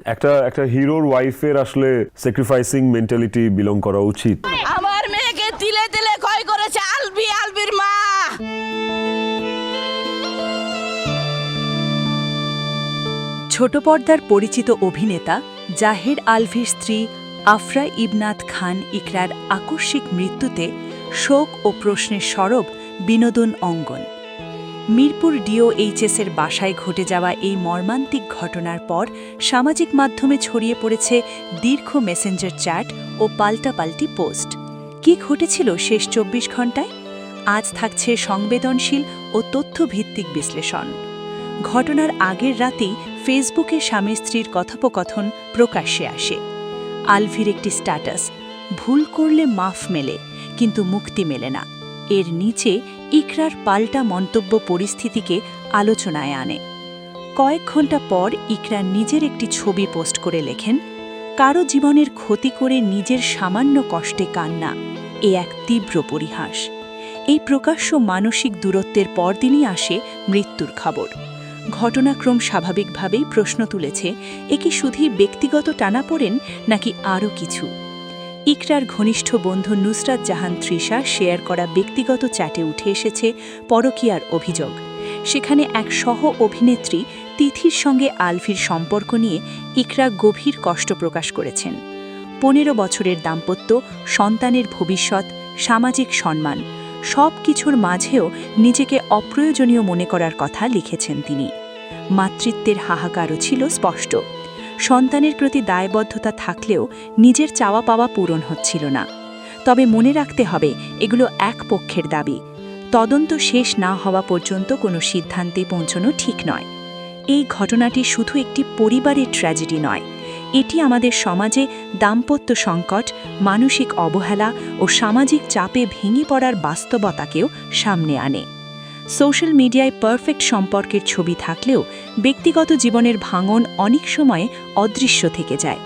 একটা একটা হিরোর ওয়াইফের আসলে স্যাক্রিফাইসিং মেন্টালিটি বিলং করা উচিত। আমার মেয়েকে তিলে তিলে ক্ষয় করেছে আলবির মা। ছোট পর্দার পরিচিত অভিনেতা জাহিদ আলভির স্ত্রী আফরা ইবনাত খান ইকরার আকস্মিক মৃত্যুতে শোক ও প্রশ্নের সরব বিনোদন অঙ্গন। মিরপুর ডিওএইচএসের বাসায় ঘটে যাওয়া এই মর্মান্তিক ঘটনার পর সামাজিক মাধ্যমে ছড়িয়ে পড়েছে দীর্ঘ মেসেঞ্জার চ্যাট ও পাল্টাপাল্টি পোস্ট। কী ঘটেছিল শেষ ২৪ ঘণ্টায়? আজ থাকছে সংবেদনশীল ও তথ্যভিত্তিক বিশ্লেষণ। ঘটনার আগের রাতেই ফেসবুকে স্বামী স্ত্রীর কথোপকথন প্রকাশ্যে আসে। আলভির একটি স্ট্যাটাস, ভুল করলে মাফ মেলে কিন্তু মুক্তি মেলে না। এর নিচে ইকরার পাল্টা মন্তব্য পরিস্থিতিকে আলোচনায় আনে। কয়েক ঘণ্টা পর ইকরা নিজের একটি ছবি পোস্ট করে লেখেন, কারো জীবনের ক্ষতি করে নিজের সামান্য কষ্টে কান্না, এ এক তীব্র পরিহাস। এই প্রকাশ্য মানসিক দূরত্বের পরদিনই আসে মৃত্যুর খবর। ঘটনাক্রম স্বাভাবিকভাবেই প্রশ্ন তুলেছে, এ কি শুধুই ব্যক্তিগত টানাপোড়েন নাকি আরও কিছু? ইকরার ঘনিষ্ঠ বন্ধু নুসরাত জাহান তৃষা শেয়ার করা ব্যক্তিগত চ্যাটে উঠে এসেছে পরকীয়ার অভিযোগ। সেখানে এক সহ অভিনেত্রী তিথির সঙ্গে আলভির সম্পর্ক নিয়ে ইকরা গভীর কষ্ট প্রকাশ করেছেন। ১৫ বছরের দাম্পত্য, সন্তানের ভবিষ্যৎ, সামাজিক সম্মান সব কিছুর মাঝেও নিজেকে অপ্রয়োজনীয় মনে করার কথা লিখেছেন তিনি। মাতৃত্বের হাহাকারও ছিল স্পষ্ট। সন্তানের প্রতি দায়বদ্ধতা থাকলেও নিজের চাওয়া পাওয়া পূরণ হচ্ছিল না। তবে মনে রাখতে হবে, এগুলো এক পক্ষের দাবি। তদন্ত শেষ না হওয়া পর্যন্ত কোনো সিদ্ধান্তে পৌঁছানো ঠিক নয়। এই ঘটনাটি শুধু একটি পরিবারের ট্র্যাজেডি নয়, এটি আমাদের সমাজে দাম্পত্য সংকট, মানসিক অবহেলা ও সামাজিক চাপে ভেঙে পড়ার বাস্তবতাকেও সামনে আনে। সোশ্যাল মিডিয়ায় পারফেক্ট সম্পর্কের ছবি থাকলেও ব্যক্তিগত জীবনের ভাঙন অনেক সময় অদৃশ্য থেকে যায়।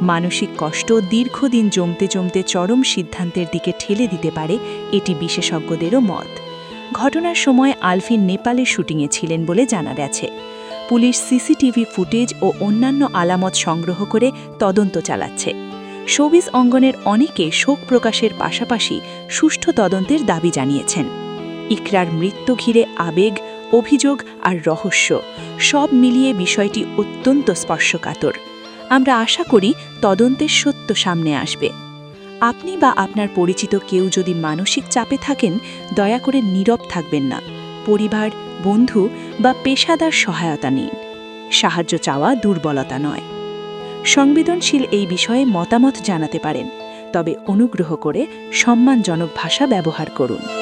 মানসিক কষ্ট দীর্ঘদিন জমতে জমতে চরম সিদ্ধান্তের দিকে ঠেলে দিতে পারে, এটি বিশেষজ্ঞদেরও মত। ঘটনার সময় আলভিন নেপালে শুটিংয়ে ছিলেন বলে জানা গেছে। পুলিশ সিসিটিভি ফুটেজ ও অন্যান্য আলামত সংগ্রহ করে তদন্ত চালাচ্ছে। শোবিজ অঙ্গনের অনেকে শোক প্রকাশের পাশাপাশি সুষ্ঠু তদন্তের দাবি জানিয়েছেন। ইকরার মৃত্যু ঘিরে আবেগ, অভিযোগ আর রহস্য সব মিলিয়ে বিষয়টি অত্যন্ত স্পর্শকাতর। আমরা আশা করি তদন্তের সত্য সামনে আসবে। আপনি বা আপনার পরিচিত কেউ যদি মানসিক চাপে থাকেন, দয়া করে নীরব থাকবেন না। পরিবার, বন্ধু বা পেশাদার সহায়তা নিন। সাহায্য চাওয়া দুর্বলতা নয়। সংবেদনশীল এই বিষয়ে মতামত জানাতে পারেন, তবে অনুগ্রহ করে সম্মানজনক ভাষা ব্যবহার করুন।